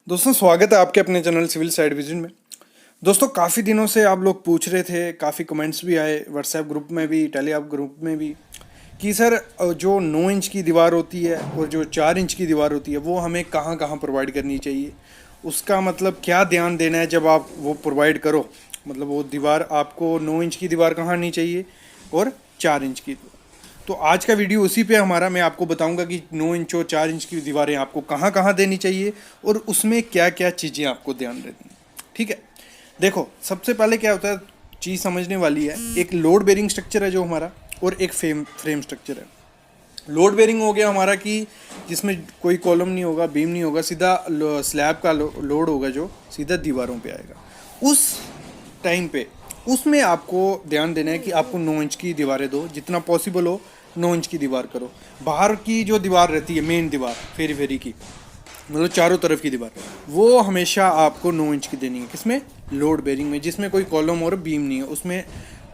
दोस्तों स्वागत है आपके अपने चैनल सिविल साइड विजन में। दोस्तों काफ़ी दिनों से आप लोग पूछ रहे थे, काफ़ी कमेंट्स भी आए व्हाट्सएप ग्रुप में भी, टेलीग्राम ग्रुप में भी, कि सर जो 9 इंच की दीवार होती है और जो 4 इंच की दीवार होती है वो हमें कहाँ कहाँ प्रोवाइड करनी चाहिए, उसका मतलब क्या ध्यान देना है जब आप वो प्रोवाइड करो। मतलब वो दीवार आपको 9 इंच की दीवार कहाँ आनी चाहिए और 4 इंच की। तो आज का वीडियो उसी पे हमारा, मैं आपको बताऊंगा कि 9 इंच और 4 इंच की दीवारें आपको कहाँ कहाँ देनी चाहिए और उसमें क्या क्या चीज़ें आपको ध्यान रखनी है। ठीक है, देखो सबसे पहले क्या होता है, चीज़ समझने वाली है। एक लोड बेरिंग स्ट्रक्चर है जो हमारा, और एक फ्रेम स्ट्रक्चर है। लोड बेरिंग हो गया हमारा कि जिसमें कोई कॉलम नहीं होगा, बीम नहीं होगा, सीधा स्लैब का लोड होगा जो सीधा दीवारों पे आएगा। उस टाइम पे उसमें आपको ध्यान देना है कि आपको 9 इंच की दीवारें दो, जितना पॉसिबल हो 9 इंच की दीवार करो। बाहर की जो दीवार रहती है, मेन दीवार फेरी फेरी की, मतलब चारों तरफ की दीवार, वो हमेशा आपको 9 इंच की देनी है। किसमें? लोड बेरिंग में, जिसमें कोई कॉलम और बीम नहीं है, उसमें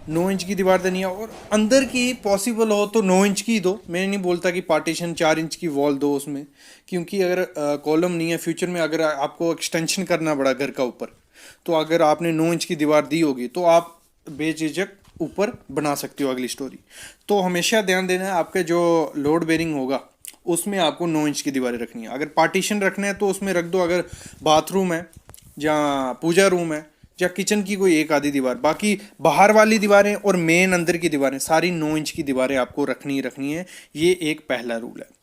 9 इंच की दीवार देनी है। और अंदर की पॉसिबल हो तो 9 इंच की दो। मैं नहीं बोलता कि पार्टीशन 4 इंच की वॉल दो उसमें, क्योंकि अगर कॉलम नहीं है, फ्यूचर में अगर आपको एक्सटेंशन करना पड़ा घर का ऊपर, तो अगर आपने 9 इंच की दीवार दी होगी तो आप बेझिझक ऊपर बना सकते हो अगली स्टोरी। तो हमेशा ध्यान देना है, आपके जो लोड बेरिंग होगा उसमें आपको 9 इंच की दीवारें रखनी है। अगर पार्टीशन रखना है तो उसमें रख दो। अगर बाथरूम है या पूजा रूम है या किचन की कोई एक आधी दीवार, बाकी बाहर वाली दीवारें और मेन अंदर की दीवारें सारी 9 इंच की दीवारें आपको रखनी ही रखनी है। ये एक पहला रूल है।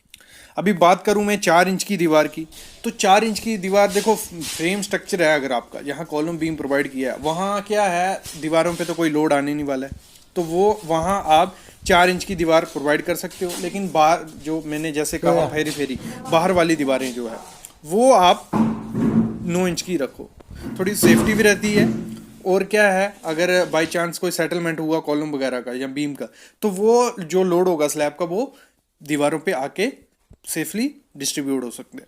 अभी बात करूं मैं 4 इंच की दीवार की, तो 4 इंच की दीवार देखो, फ्रेम स्ट्रक्चर है अगर आपका, जहाँ कॉलम बीम प्रोवाइड किया है वहाँ क्या है, दीवारों पे तो कोई लोड आने नहीं वाला है, तो वो वहाँ आप 4 इंच की दीवार प्रोवाइड कर सकते हो। लेकिन बाहर जो मैंने जैसे कहा, फेरी फेरी बाहर वाली दीवारें जो है वो आप 9 इंच की रखो, थोड़ी सेफ्टी भी रहती है। और क्या है, अगर बाई चांस कोई सेटलमेंट हुआ कॉलम वगैरह का या बीम का, तो वो जो लोड होगा स्लैब का वो दीवारों पे आके सेफली डिस्ट्रीब्यूट हो सकते हैं।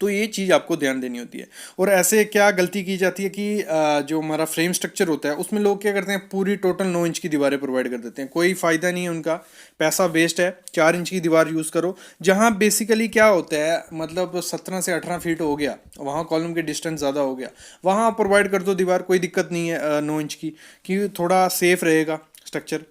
तो ये चीज़ आपको ध्यान देनी होती है। और ऐसे क्या गलती की जाती है कि जो हमारा फ्रेम स्ट्रक्चर होता है उसमें लोग क्या करते हैं, पूरी टोटल 9 इंच की दीवारें प्रोवाइड कर देते हैं। कोई फ़ायदा नहीं है उनका, पैसा वेस्ट है। 4 इंच की दीवार यूज़ करो। जहाँ बेसिकली क्या होता है, मतलब 17 से 18 फीट हो गया, वहाँ कॉलम के डिस्टेंस ज़्यादा हो गया, वहाँ आप प्रोवाइड कर दो दीवार, कोई दिक्कत नहीं है 9 इंच की, क्योंकि थोड़ा सेफ रहेगा स्ट्रक्चर।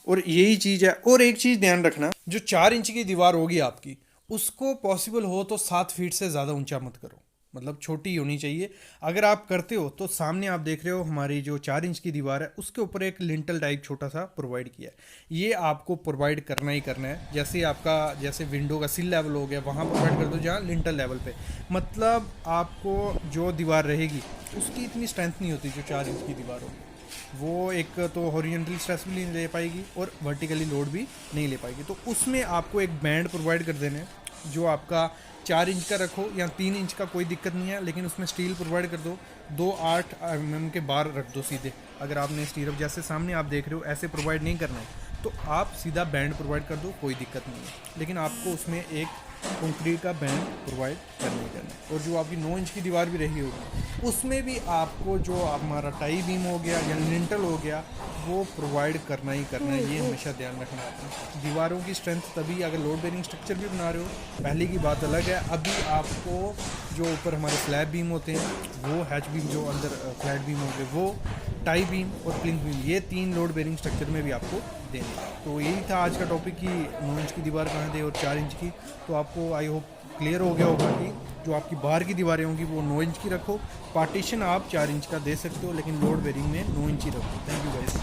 और यही चीज़ है। और एक चीज़ ध्यान रखना, जो 4 इंच की दीवार होगी आपकी, उसको पॉसिबल हो तो 7 फीट से ज़्यादा ऊंचा मत करो, मतलब छोटी होनी चाहिए। अगर आप करते हो तो सामने आप देख रहे हो हमारी जो 4 इंच की दीवार है उसके ऊपर एक लिंटल टाइप छोटा सा प्रोवाइड किया है। ये आपको प्रोवाइड करना ही करना है। जैसे आपका, जैसे विंडो का सिल लेवल हो गया, वहाँ प्रोवाइड कर दो जहाँ लिंटल लेवल पे। मतलब आपको जो दीवार रहेगी उसकी इतनी स्ट्रेंथ नहीं होती जो 4 इंच की दीवार होगी। वो एक तो हॉरिजॉन्टली स्ट्रेस भी नहीं ले पाएगी और वर्टिकली लोड भी नहीं ले पाएगी। तो उसमें आपको एक बैंड प्रोवाइड कर देना है जो आपका 4 इंच का रखो या 3 इंच का, कोई दिक्कत नहीं है, लेकिन उसमें स्टील प्रोवाइड कर दो। 2 8 mm के बार रख दो सीधे। अगर आपने स्टीरअप जैसे सामने आप देख रहे हो ऐसे प्रोवाइड नहीं करना है तो आप सीधा बैंड प्रोवाइड कर दो, कोई दिक्कत नहीं है। लेकिन आपको उसमें एक कंक्रीट का बैंड प्रोवाइड करना ही करना है। और जो आपकी 9 इंच की दीवार भी रही होगी उसमें भी आपको जो हमारा टाई बीम हो गया या लिंटल हो गया वो प्रोवाइड करना ही करना है। ये हमेशा ध्यान रखना है। दीवारों की स्ट्रेंथ तभी, अगर लोड बेरिंग स्ट्रक्चर भी बना रहे हो पहले की बात अलग है। अभी आपको जो ऊपर हमारे फ्लैट बीम होते हैं वो, हैच बीम जो अंदर फ्लैट बीम हो गए वो, टाई बीम और प्लिंथ बीम, ये 3 लोड बेरिंग स्ट्रक्चर में भी आपको देने। तो यही था आज का टॉपिक कि 9 इंच की दीवार कहाँ दे और 4 इंच की। तो आपको आई होप क्लियर हो गया होगा कि जो आपकी बाहर की दीवारें होंगी वो 9 इंच की रखो। पार्टीशन आप 4 इंच का दे सकते हो, लेकिन लोड बेरिंग में 9 इंच ही रखो। Thank you guys.